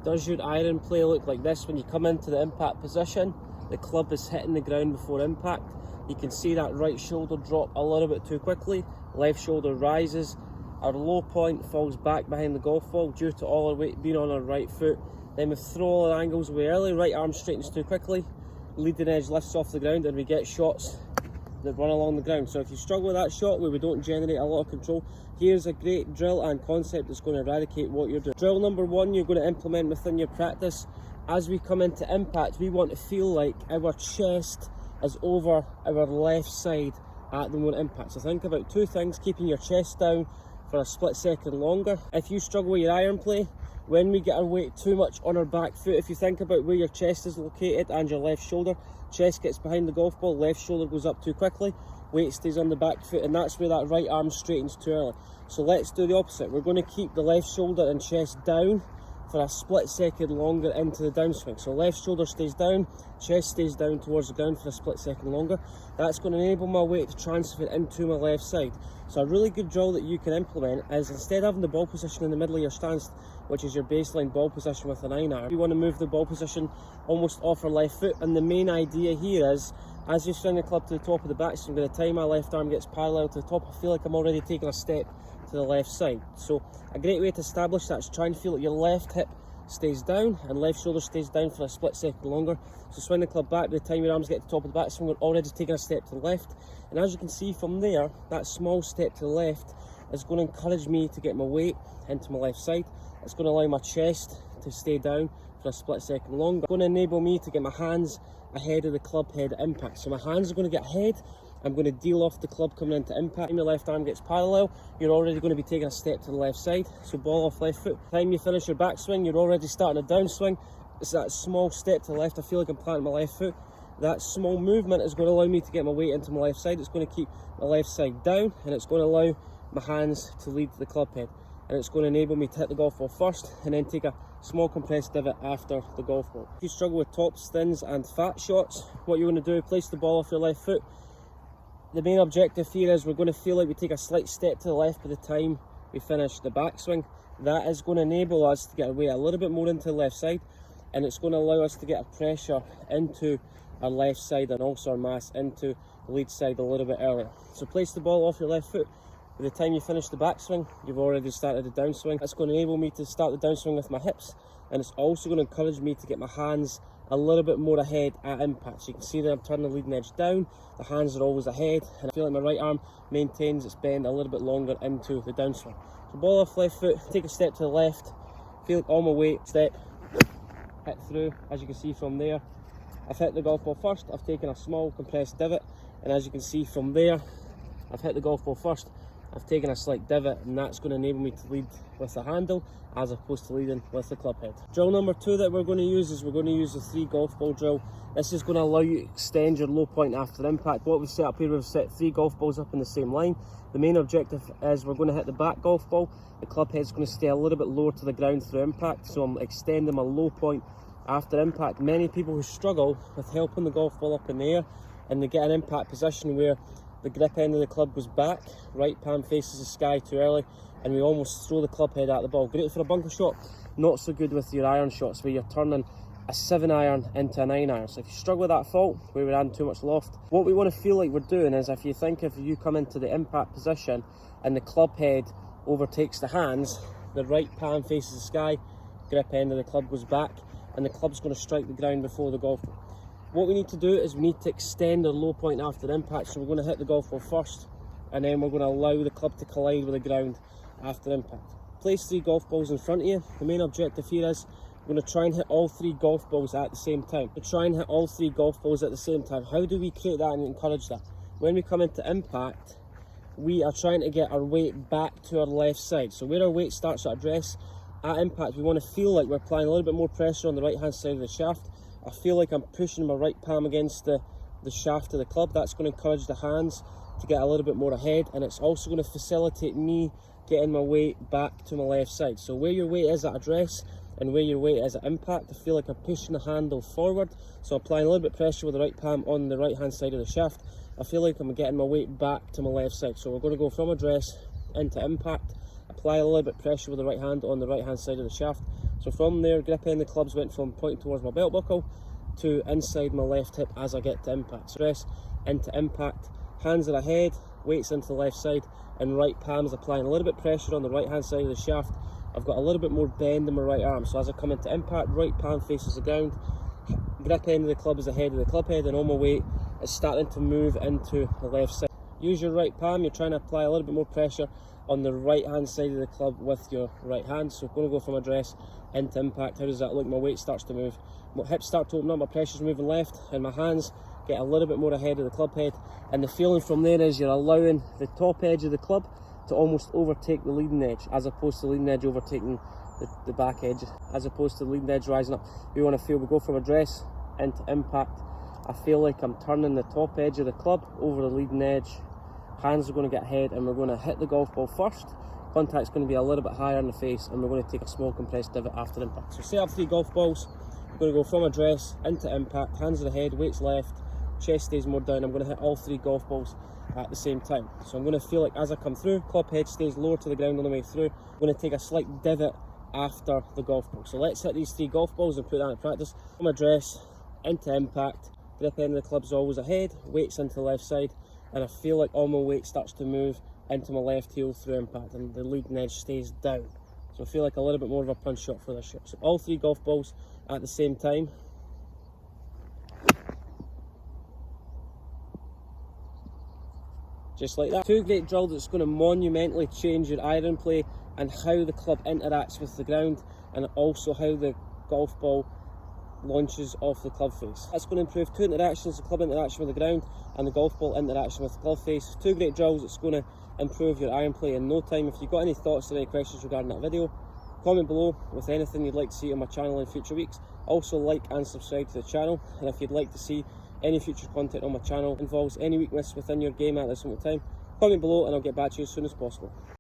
Does your iron play look like this when you come into the impact position? The club is hitting the ground before impact. You can see that right shoulder drop a little bit too quickly, left shoulder rises, our low point falls back behind the golf ball due to all our weight being on our right foot. Then we throw all our angles away early, right arm straightens too quickly, leading edge lifts off the ground, and we get shots that run along the ground. So if you struggle with that shot where we don't generate a lot of control, here's a great drill and concept that's going to eradicate what you're doing. Drill number one you're going to implement within your practice. As we come into impact, we want to feel like our chest is over our left side at the moment impact. So think about two things: keeping your chest down for a split second longer. If you struggle with your iron play, when we get our weight too much on our back foot, if you think about where your chest is located and your left shoulder, chest gets behind the golf ball, left shoulder goes up too quickly, weight stays on the back foot, and that's where that right arm straightens too early. So let's do the opposite. We're going to keep the left shoulder and chest down for a split second longer into the downswing. So left shoulder stays down, chest stays down towards the ground for a split second longer. That's going to enable my weight to transfer into my left side. So a really good drill that you can implement is, instead of having the ball position in the middle of your stance, which is your baseline ball position with an 9-iron, you want to move the ball position almost off our left foot. And the main idea here is, as you swing the club to the top of the backswing, by the time my left arm gets parallel to the top, I feel like I'm already taking a step to the left side. So a great way to establish that is try and feel like your left hip stays down and left shoulder stays down for a split second longer. So swing the club back, by the time your arms get to the top of the backswing, we're already taking a step to the left. And as you can see from there, that small step to the left is going to encourage me to get my weight into my left side. It's going to allow my chest to stay down for a split second longer. It's going to enable me to get my hands ahead of the club head at impact. So my hands are going to get ahead. I'm going to deal off the club coming into impact. When your left arm gets parallel, you're already going to be taking a step to the left side. So ball off left foot. By the time you finish your backswing, you're already starting a downswing. It's that small step to the left. I feel like I'm planting my left foot. That small movement is going to allow me to get my weight into my left side. It's going to keep my left side down, and it's going to allow my hands to lead the club head. And it's going to enable me to hit the golf ball first and then take a small compressed divot after the golf ball. If you struggle with top spins and fat shots, what you want to do, place the ball off your left foot. The main objective here is we're going to feel like we take a slight step to the left by the time we finish the backswing. That is going to enable us to get our weight a little bit more into the left side, and it's going to allow us to get a pressure into our left side and also our mass into the lead side a little bit earlier. So place the ball off your left foot. By the time you finish the backswing, you've already started the downswing. That's going to enable me to start the downswing with my hips, and it's also going to encourage me to get my hands a little bit more ahead at impact. So you can see that I'm turning the leading edge down, the hands are always ahead, and I feel like my right arm maintains its bend a little bit longer into the downswing. So ball off left foot, take a step to the left, feel like all my weight, step, hit through. As you can see from there, I've hit the golf ball first, I've taken a small compressed divot, and as you can see from there, I've hit the golf ball first, I've taken a slight divot, and that's going to enable me to lead with the handle as opposed to leading with the club head. Drill number two that we're going to use is we're going to use the 3 golf ball drill. This is going to allow you to extend your low point after impact. What we've set up here, we've set 3 golf balls up in the same line. The main objective is we're going to hit the back golf ball. The club head is going to stay a little bit lower to the ground through impact, so I'm extending my low point after impact. Many people who struggle with helping the golf ball up in the air, and they get an impact position where the grip end of the club goes back, right palm faces the sky too early, and we almost throw the club head at the ball. Great for a bunker shot, not so good with your iron shots where you're turning a 7-iron into a 9-iron. So if you struggle with that fault, where we're adding too much loft, what we want to feel like we're doing is, if you think if you come into the impact position and the club head overtakes the hands, the right palm faces the sky, grip end of the club goes back, and the club's going to strike the ground before the golf ball. What we need to do is we need to extend our low point after impact, so we're going to hit the golf ball first, and then we're going to allow the club to collide with the ground after impact. Place 3 golf balls in front of you. The main objective here is we're going to try and hit all 3 golf balls at the same time. To try and hit all 3 golf balls at the same time, how do we create that and encourage that? When we come into impact, we are trying to get our weight back to our left side. So where our weight starts at address, at impact, we want to feel like we're applying a little bit more pressure on the right hand side of the shaft. I feel like I'm pushing my right palm against the shaft of the club. That's going to encourage the hands to get a little bit more ahead, and it's also going to facilitate me getting my weight back to my left side. So where your weight is at address and where your weight is at impact, I feel like I'm pushing the handle forward, so applying a little bit of pressure with the right palm on the right hand side of the shaft. I feel like I'm getting my weight back to my left side. So we're going to go from address into impact, apply a little bit of pressure with the right hand on the right hand side of the shaft. So from there, grip end of the clubs went from pointing towards my belt buckle to inside my left hip as I get to impact. So press into impact, hands are ahead, weights into the left side, and right palms applying a little bit pressure on the right hand side of the shaft. I've got a little bit more bend in my right arm, so as I come into impact, right palm faces the ground, grip end of the club is ahead of the club head, and on my weight it's starting to move into the left side. Use your right palm, you're trying to apply a little bit more pressure on the right hand side of the club with your right hand. So I'm going to go from address into impact. How does that look? My weight starts to move, my hips start to open up, my pressure's moving left, and my hands get a little bit more ahead of the club head. And the feeling from there is you're allowing the top edge of the club to almost overtake the leading edge, as opposed to the leading edge overtaking the back edge, as opposed to the leading edge rising up. We want to feel, we go from address into impact. I feel like I'm turning the top edge of the club over the leading edge. Hands are going to get ahead, and we're going to hit the golf ball first. Contact's going to be a little bit higher in the face, and we're going to take a small compressed divot after impact. So set up 3 golf balls. We're going to go from address into impact, hands are ahead, weights left, chest stays more down. I'm going to hit all 3 golf balls at the same time. So I'm going to feel like as I come through, club head stays lower to the ground on the way through. I'm going to take a slight divot after the golf ball. So let's hit these 3 golf balls and put that in practice. From address into impact, grip end of the club's always ahead, weights into the left side, and I feel like all my weight starts to move into my left heel through impact, and the leading edge stays down. So I feel like a little bit more of a punch shot for this shot. So all 3 golf balls at the same time. Just like that. 2 great drills that's going to monumentally change your iron play and how the club interacts with the ground, and also how the golf ball launches off the club face. That's going to improve 2 interactions, the club interaction with the ground and the golf ball interaction with the club face. 2 great drills that's going to improve your iron play in no time. If you've got any thoughts or any questions regarding that video, comment below with anything you'd like to see on my channel in future weeks. Also like and subscribe to the channel, and if you'd like to see any future content on my channel involves any weakness within your game at this moment in time, comment below and I'll get back to you as soon as possible.